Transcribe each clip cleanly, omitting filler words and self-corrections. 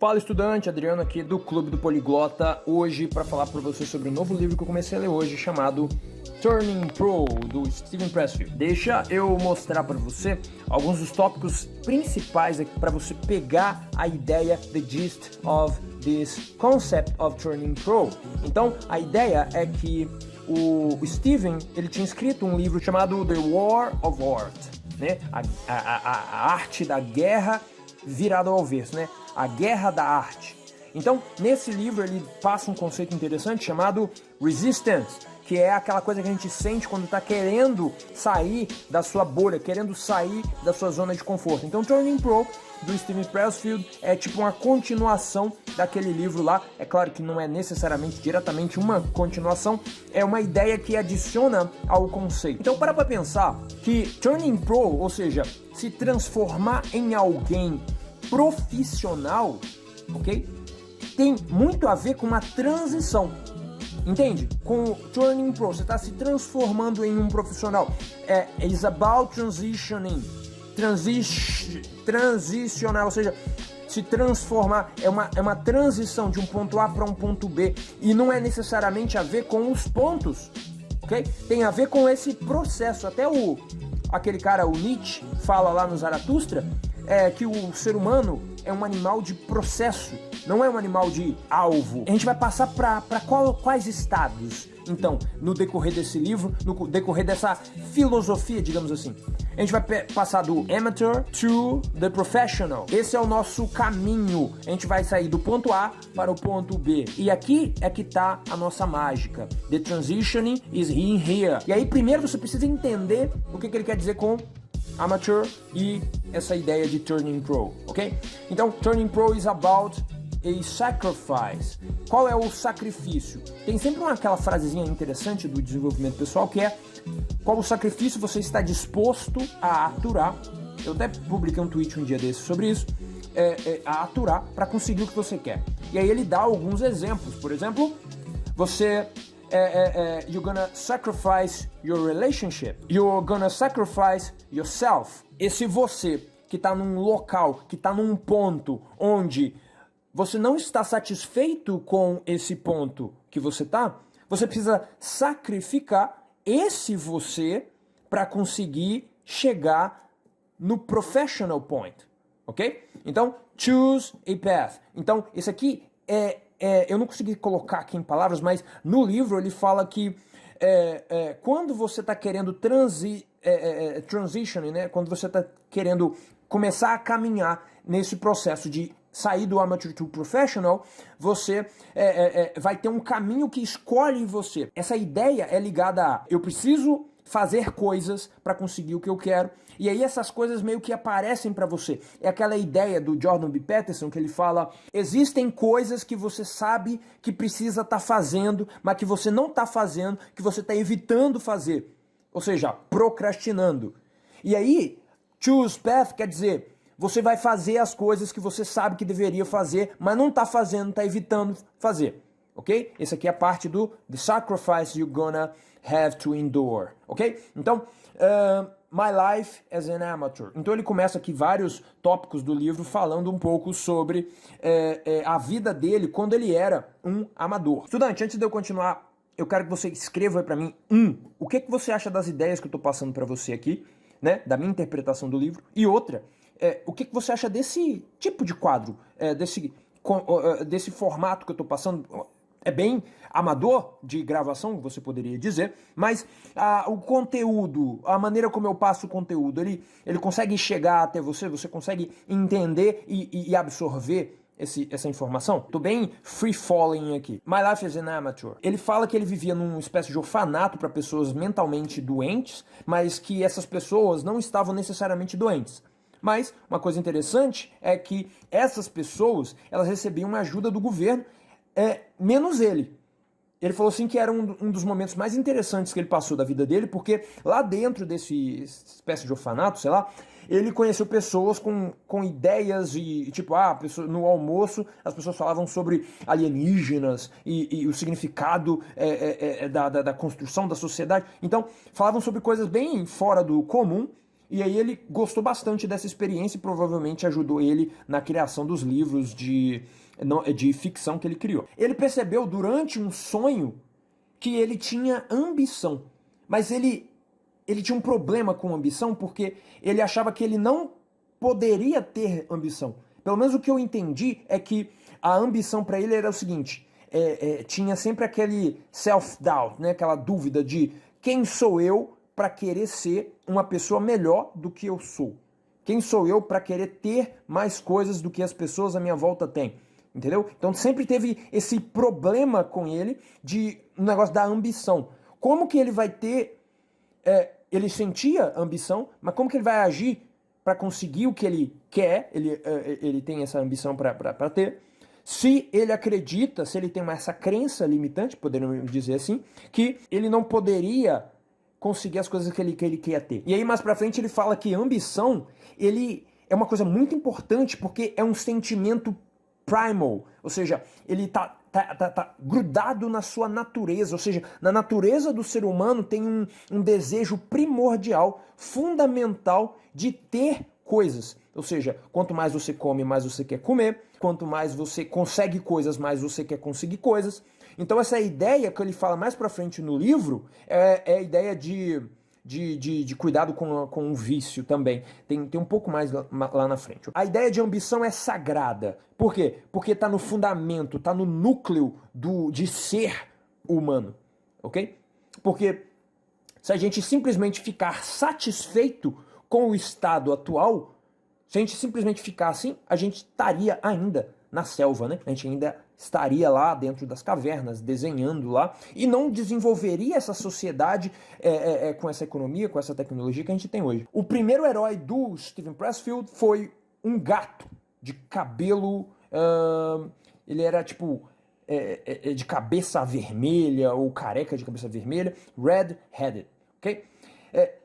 Fala estudante, Adriano aqui do Clube do Poliglota, hoje para falar para você sobre um novo livro que eu comecei a ler hoje chamado Turning Pro, do Steven Pressfield. Deixa eu mostrar para você alguns dos tópicos principais para você pegar a ideia, the gist of this concept of Turning Pro. Então, a ideia é que o Steven, ele tinha escrito um livro chamado The War of Art, né? A arte da guerra virado ao avesso, né? A guerra da arte. Então, nesse livro ele passa um conceito interessante chamado resistance, que é aquela coisa que a gente sente quando está querendo sair da sua bolha, querendo sair da sua zona de conforto. Então, Turning Pro, do Steven Pressfield, é tipo uma continuação daquele livro lá. É claro que não é necessariamente diretamente uma continuação, é uma ideia que adiciona ao conceito. Então, para pensar que Turning Pro, ou seja, se transformar em alguém profissional, ok? Tem muito a ver com uma transição, entende? Com o Turning Pro, você está se transformando em um profissional. It's about transitioning, transicionar, ou seja, se transformar, é uma transição de um ponto A para um ponto B, e não é necessariamente a ver com os pontos, ok? Tem a ver com esse processo. Até aquele cara, o Nietzsche, fala lá no Zaratustra, que o ser humano é um animal de processo, não é um animal de alvo. A gente vai passar para quais estados, então, no decorrer desse livro, no decorrer dessa filosofia, digamos assim. A gente vai passar do amateur to the professional. Esse é o nosso caminho. A gente vai sair do ponto A para o ponto B. E aqui é que tá a nossa mágica. The transitioning is in here. E aí, primeiro você precisa entender o que ele quer dizer com amateur e essa ideia de Turning Pro, ok? Então, Turning Pro is about a sacrifice. Qual é o sacrifício? Tem sempre aquela frasezinha interessante do desenvolvimento pessoal que é: qual o sacrifício você está disposto a aturar? Eu até publiquei um tweet um dia desse sobre isso, a aturar para conseguir o que você quer. E aí ele dá alguns exemplos. Por exemplo, você you're gonna sacrifice your relationship. You're gonna sacrifice yourself. Esse você que está num local, que está num ponto onde você não está satisfeito com esse ponto que você está, você precisa sacrificar esse você para conseguir chegar no professional point, ok? Então, choose a path. Então, esse aqui eu não consegui colocar aqui em palavras, mas no livro ele fala que quando você está querendo transitioning, né? Quando você está querendo começar a caminhar nesse processo de sair do amateur to professional, você vai ter um caminho que escolhe você. Essa ideia é ligada a: eu preciso fazer coisas para conseguir o que eu quero, e aí essas coisas meio que aparecem para você. É aquela ideia do Jordan B. Peterson que ele fala: existem coisas que você sabe que precisa estar fazendo, mas que você não está fazendo, que você está evitando fazer, ou seja, procrastinando. E aí, choose path quer dizer: você vai fazer as coisas que você sabe que deveria fazer, mas não está fazendo, está evitando fazer, ok? Essa aqui é a parte do the sacrifice you're gonna have to endure, ok? Então, My Life as an Amateur. Então ele começa aqui vários tópicos do livro falando um pouco sobre a vida dele quando ele era um amador. Estudante, antes de eu continuar, eu quero que você escreva para mim o que você acha das ideias que eu estou passando para você aqui, né, da minha interpretação do livro, e outra, o que você acha desse tipo de quadro, desse formato que eu estou passando. É bem amador de gravação, você poderia dizer, mas o conteúdo, a maneira como eu passo o conteúdo, ele consegue chegar até você, você consegue entender e absorver essa informação? Tô bem free falling aqui. My Life as an Amateur. Ele fala que ele vivia numa espécie de orfanato para pessoas mentalmente doentes, mas que essas pessoas não estavam necessariamente doentes. Mas uma coisa interessante é que essas pessoas, elas recebiam ajuda do governo, menos ele. Ele falou assim que era um dos momentos mais interessantes que ele passou da vida dele, porque lá dentro desse espécie de orfanato, sei lá, ele conheceu pessoas com ideias e tipo, no almoço as pessoas falavam sobre alienígenas e o significado da construção da sociedade. Então, falavam sobre coisas bem fora do comum, E aí ele gostou bastante dessa experiência e provavelmente ajudou ele na criação dos livros de ficção que ele criou. Ele percebeu durante um sonho que ele tinha ambição, mas ele tinha um problema com ambição porque ele achava que ele não poderia ter ambição. Pelo menos o que eu entendi é que a ambição para ele era o seguinte, tinha sempre aquele self-doubt, né? Aquela dúvida de quem sou eu para querer ser uma pessoa melhor do que eu sou? Quem sou eu para querer ter mais coisas do que as pessoas à minha volta têm? Entendeu? Então sempre teve esse problema com ele de um negócio da ambição. Como que ele vai ter... ele sentia ambição, mas como que ele vai agir para conseguir o que ele quer? Ele tem essa ambição para ter. Se ele acredita, se ele tem essa crença limitante, poderíamos dizer assim, que ele não poderia conseguir as coisas que ele quer ter. E aí mais pra frente ele fala que ambição, ele é uma coisa muito importante porque é um sentimento primal, ou seja, ele tá grudado na sua natureza, ou seja, na natureza do ser humano tem um desejo primordial, fundamental de ter coisas. Ou seja, quanto mais você come, mais você quer comer, quanto mais você consegue coisas, mais você quer conseguir coisas. Então essa ideia que ele fala mais pra frente no livro é a ideia de cuidado com o vício também. Tem um pouco mais lá na frente. A ideia de ambição é sagrada. Por quê? Porque está no fundamento, está no núcleo de ser humano. Ok? Porque se a gente simplesmente ficar satisfeito com o estado atual, se a gente simplesmente ficar assim, a gente estaria ainda na selva, né? A gente ainda estaria lá dentro das cavernas, desenhando lá, e não desenvolveria essa sociedade com essa economia, com essa tecnologia que a gente tem hoje. O primeiro herói do Steven Pressfield foi um gato de cabelo... ele era tipo... de cabeça vermelha, ou careca de cabeça vermelha, red-headed, ok?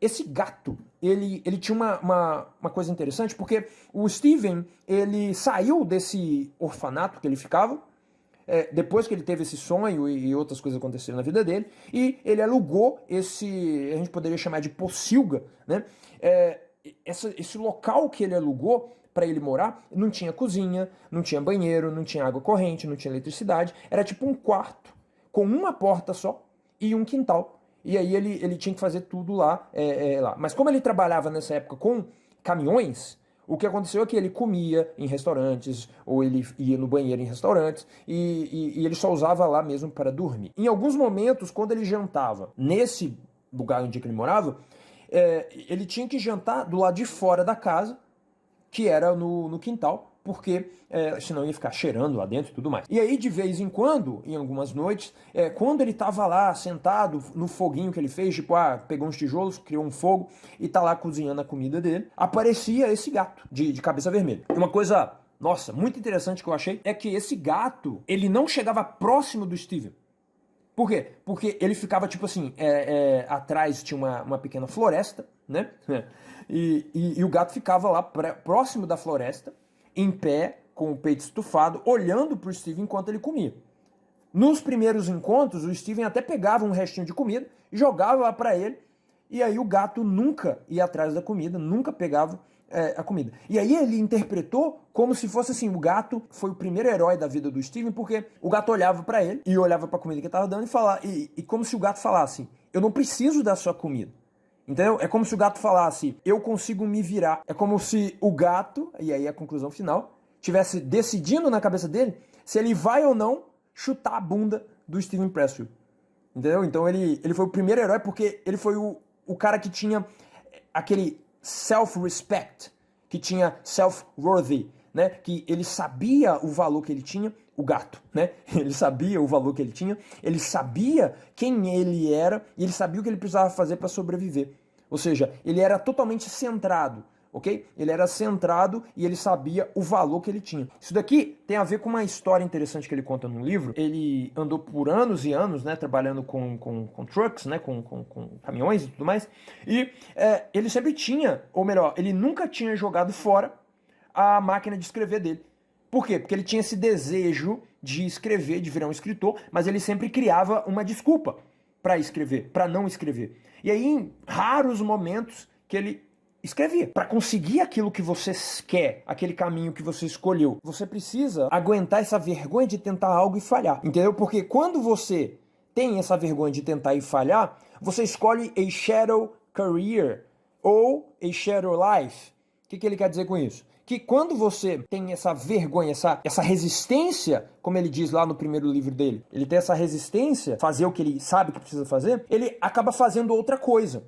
Esse gato, ele tinha uma coisa interessante, porque o Steven, ele saiu desse orfanato que ele ficava, depois que ele teve esse sonho e outras coisas aconteceram na vida dele, e ele alugou a gente poderia chamar de pocilga, né? Esse local que ele alugou para ele morar, não tinha cozinha, não tinha banheiro, não tinha água corrente, não tinha eletricidade, era tipo um quarto, com uma porta só e um quintal. E aí ele tinha que fazer tudo lá, lá. Mas como ele trabalhava nessa época com caminhões, o que aconteceu é que ele comia em restaurantes, ou ele ia no banheiro em restaurantes, e ele só usava lá mesmo para dormir. Em alguns momentos, quando ele jantava nesse lugar onde ele morava, ele tinha que jantar do lado de fora da casa, que era no quintal, porque senão ia ficar cheirando lá dentro e tudo mais. E aí, de vez em quando, em algumas noites, quando ele estava lá sentado no foguinho que ele fez, tipo, pegou uns tijolos, criou um fogo e tá lá cozinhando a comida dele, aparecia esse gato de cabeça vermelha. Uma coisa, nossa, muito interessante que eu achei é que esse gato, ele não chegava próximo do Steven. Por quê? Porque ele ficava, tipo assim, atrás tinha uma pequena floresta, né? E o gato ficava lá próximo da floresta, em pé, com o peito estufado, olhando para o Steven enquanto ele comia. Nos primeiros encontros, o Steven até pegava um restinho de comida, jogava lá para ele, e aí o gato nunca ia atrás da comida, nunca pegava a comida. E aí ele interpretou como se fosse assim, o gato foi o primeiro herói da vida do Steven, porque o gato olhava para ele, e olhava para a comida que ele estava dando, e como se o gato falasse, eu não preciso da sua comida. Entendeu? É como se o gato falasse, eu consigo me virar. É como se o gato, e aí a conclusão final, tivesse decidindo na cabeça dele se ele vai ou não chutar a bunda do Steven Pressfield. Entendeu? Então ele foi o primeiro herói porque ele foi o cara que tinha aquele self-respect, que tinha self-worthy, né? Que ele sabia o valor que ele tinha, o gato, né? Ele sabia o valor que ele tinha, ele sabia quem ele era e ele sabia o que ele precisava fazer para sobreviver. Ou seja, ele era totalmente centrado, ok? Ele era centrado e ele sabia o valor que ele tinha. Isso daqui tem a ver com uma história interessante que ele conta no livro. Ele andou por anos e anos, né, trabalhando com trucks, né, com caminhões e tudo mais, e ele sempre tinha, ou melhor, ele nunca tinha jogado fora a máquina de escrever dele. Por quê? Porque ele tinha esse desejo de escrever, de virar um escritor, mas ele sempre criava uma desculpa para escrever, para não escrever. E aí, em raros momentos que ele escrevia. Para conseguir aquilo que você quer, aquele caminho que você escolheu, você precisa aguentar essa vergonha de tentar algo e falhar, entendeu? Porque quando você tem essa vergonha de tentar e falhar, você escolhe a shadow career ou a shadow life. O que ele quer dizer com isso? Que quando você tem essa vergonha, essa resistência, como ele diz lá no primeiro livro dele, ele tem essa resistência, fazer o que ele sabe que precisa fazer, ele acaba fazendo outra coisa.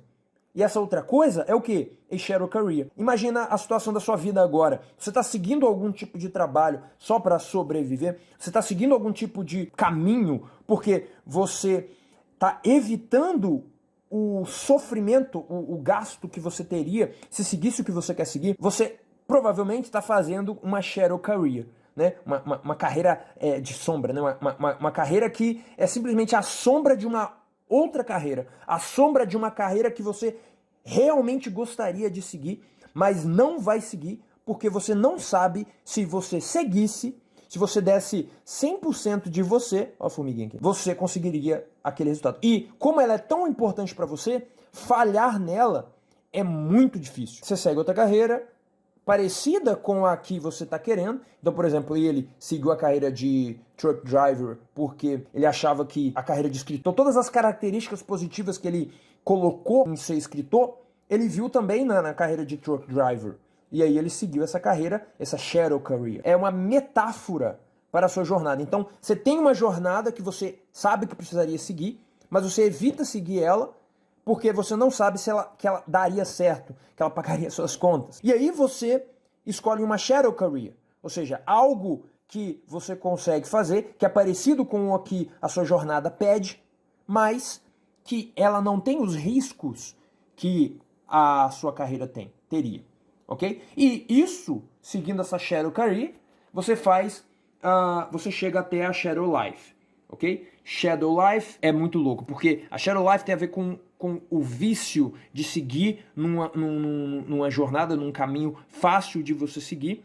E essa outra coisa é o quê? A shadow career. Imagina a situação da sua vida agora. Você está seguindo algum tipo de trabalho só para sobreviver? Você está seguindo algum tipo de caminho porque você está evitando o sofrimento, o gasto que você teria se seguisse o que você quer seguir? Você provavelmente está fazendo uma shadow career, né? Uma carreira de sombra, né? Uma carreira que é simplesmente a sombra de uma outra carreira, a sombra de uma carreira que você realmente gostaria de seguir, mas não vai seguir porque você não sabe se você seguisse, se você desse 100% de você, ó a formiguinha aqui, você conseguiria aquele resultado. E como ela é tão importante para você, falhar nela é muito difícil. Você segue outra carreira parecida com a que você está querendo. Então, por exemplo, ele seguiu a carreira de truck driver porque ele achava que a carreira de escritor, todas as características positivas que ele colocou em ser escritor, ele viu também na carreira de truck driver. E aí ele seguiu essa carreira, essa shadow career. É uma metáfora para a sua jornada. Então, você tem uma jornada que você sabe que precisaria seguir, mas você evita seguir ela porque você não sabe se que ela daria certo, que ela pagaria suas contas. E aí você escolhe uma shadow career, ou seja, algo que você consegue fazer, que é parecido com o que a sua jornada pede, mas que ela não tem os riscos que a sua carreira teria, ok? E isso, seguindo essa shadow career, você você chega até a shadow life, ok? Shadow life é muito louco, porque a shadow life tem a ver com o vício de seguir numa jornada, num caminho fácil de você seguir.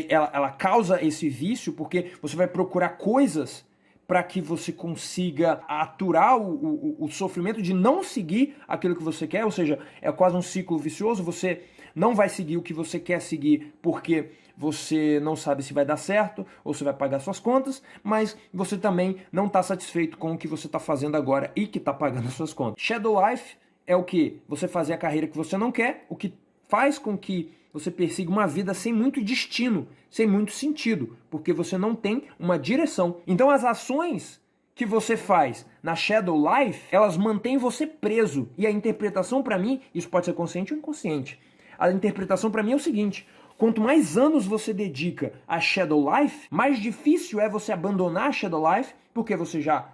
Ela causa esse vício porque você vai procurar coisas para que você consiga aturar o sofrimento de não seguir aquilo que você quer, ou seja, é quase um ciclo vicioso. Você não vai seguir o que você quer seguir porque você não sabe se vai dar certo ou se vai pagar suas contas, mas você também não está satisfeito com o que você está fazendo agora e que está pagando as suas contas. Shadow Life é o que? Você fazer a carreira que você não quer, o que faz com que você persiga uma vida sem muito destino, sem muito sentido, porque você não tem uma direção. Então as ações que você faz na Shadow Life, elas mantêm você preso. E a interpretação para mim, isso pode ser consciente ou inconsciente, a interpretação para mim é o seguinte: quanto mais anos você dedica a Shadow Life, mais difícil é você abandonar a Shadow Life, porque você já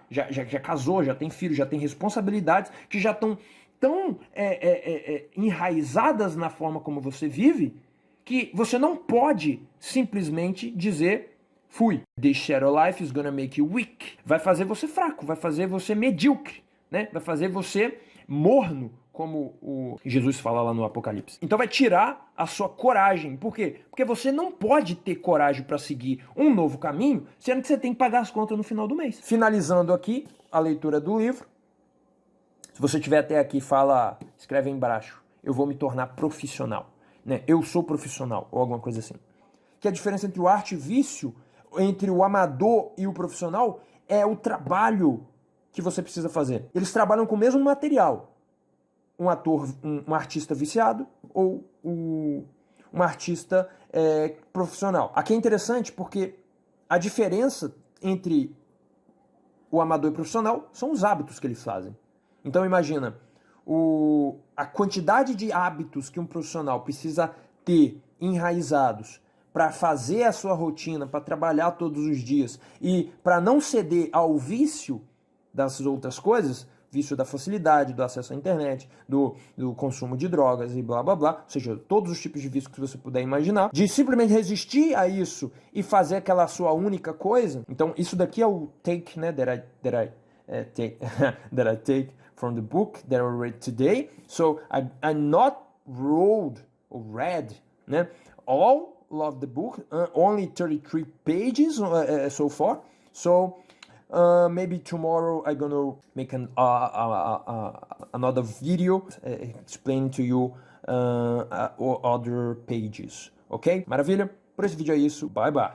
casou, já tem filho, já tem responsabilidades que já estão tão enraizadas na forma como você vive, que você não pode simplesmente dizer fui. This Shadow Life is gonna make you weak. Vai fazer você fraco, vai fazer você medíocre, né? Vai fazer você morno, como o Jesus fala lá no Apocalipse. Então vai tirar a sua coragem. Por quê? Porque você não pode ter coragem para seguir um novo caminho, sendo que você tem que pagar as contas no final do mês. Finalizando aqui a leitura do livro. Se você estiver até aqui, escreve aí embaixo: eu vou me tornar profissional, né? Eu sou profissional, ou alguma coisa assim. Que a diferença entre o arte e vício, entre o amador e o profissional, é o trabalho que você precisa fazer. Eles trabalham com o mesmo material. Um artista viciado ou um artista profissional. Aqui é interessante porque a diferença entre o amador e o profissional são os hábitos que eles fazem. Então imagina, a quantidade de hábitos que um profissional precisa ter enraizados para fazer a sua rotina, para trabalhar todos os dias e para não ceder ao vício das outras coisas, vício da facilidade, do acesso à internet, do consumo de drogas e blá blá blá, ou seja, todos os tipos de vício que você puder imaginar, de simplesmente resistir a isso e fazer aquela sua única coisa. Então isso daqui é o take, né, that I take from the book that I read today. So I not read, né, all of the book, only 33 pages so far. So maybe tomorrow I'm gonna make another video explaining to you or other pages, ok? Maravilha? Por esse vídeo é isso. Bye, bye.